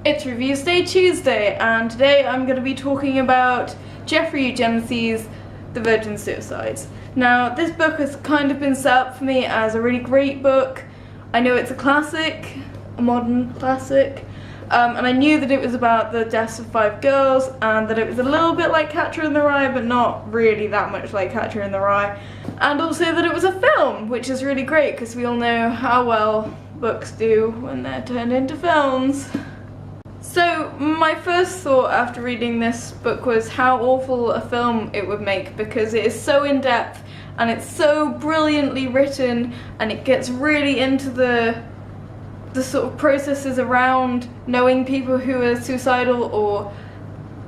It's Reviews Day Tuesday, and today I'm going to be talking about Jeffrey Eugenes's The Virgin Suicides. Now, this book has kind of been set up for me as a really great book. I know it's a classic, a modern classic, and I knew that it was about the deaths of 5 girls, and that it was a little bit like Catcher in the Rye, but not really that much like Catcher in the Rye. And also that it was a film, which is really great, because we all know how well books do when they're turned into films. So my first thought after reading this book was how awful a film it would make, because it is so in-depth and it's so brilliantly written, and it gets really into the sort of processes around knowing people who are suicidal, or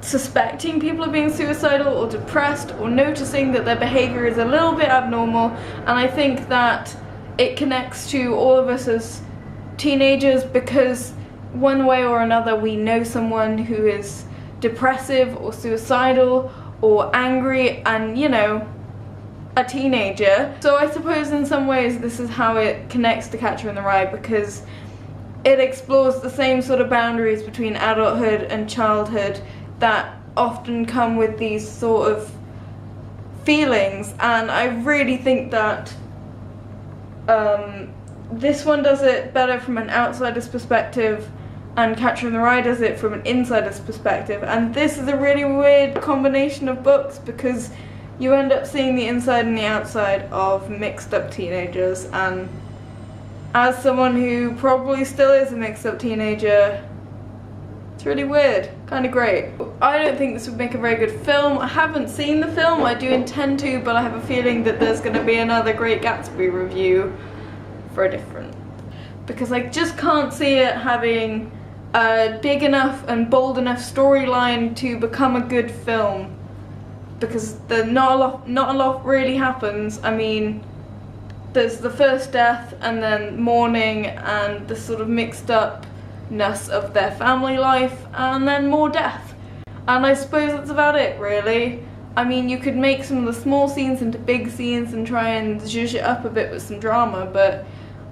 suspecting people of being suicidal or depressed, or noticing that their behaviour is a little bit abnormal. And I think that it connects to all of us as teenagers, because one way or another we know someone who is depressive or suicidal or angry, and you know, a teenager. So I suppose in some ways this is how it connects to Catcher in the Rye, because it explores the same sort of boundaries between adulthood and childhood that often come with these sort of feelings. And I really think that this one does it better from an outsider's perspective, and Catcher in the Rye does it from an insider's perspective. And this is a really weird combination of books, because you end up seeing the inside and the outside of mixed up teenagers. And as someone who probably still is a mixed up teenager, it's really weird, kind of great. I don't think this would make a very good film. I haven't seen the film, I do intend to, but I have a feeling that there's going to be another Great Gatsby review for a different, because I just can't see it having a big enough and bold enough storyline to become a good film, because not a lot really happens. I mean, there's the first death and then mourning and the sort of mixed upness of their family life, and then more death. And I suppose that's about it, really. I mean, you could make some of the small scenes into big scenes and try and zhuzh it up a bit with some drama, but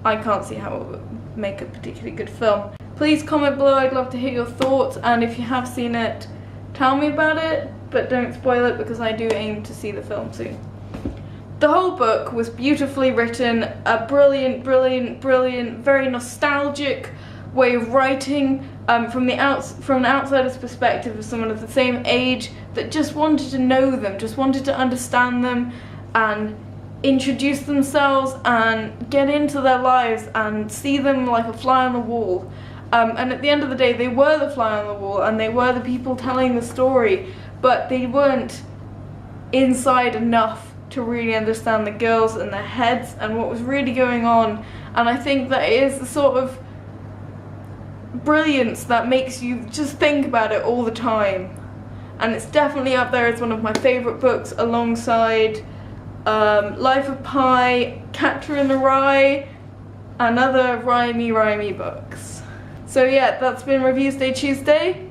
I can't see how it would make a particularly good film. Please comment below, I'd love to hear your thoughts, and if you have seen it, tell me about it, but don't spoil it, because I do aim to see the film soon. The whole book was beautifully written, a brilliant, very nostalgic way of writing, from an outsider's perspective, of someone of the same age that just wanted to know them, just wanted to understand them and introduce themselves and get into their lives and see them like a fly on the wall. And at the end of the day, they were the fly on the wall, and they were the people telling the story, but they weren't inside enough to really understand the girls and their heads and what was really going on. And I think that it is the sort of brilliance that makes you just think about it all the time. And it's definitely up there as one of my favourite books, alongside Life of Pi, Catcher in the Rye, and other rhymey books. So yeah, that's been Reviews Day Tuesday.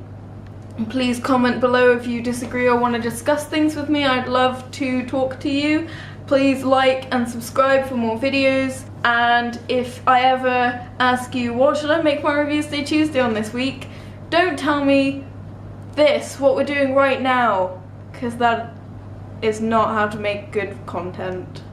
Please comment below if you disagree or want to discuss things with me. I'd love to talk to you. Please like and subscribe for more videos. And if I ever ask you, what should I make my Reviews Day Tuesday on this week, don't tell me what we're doing right now, because that is not how to make good content.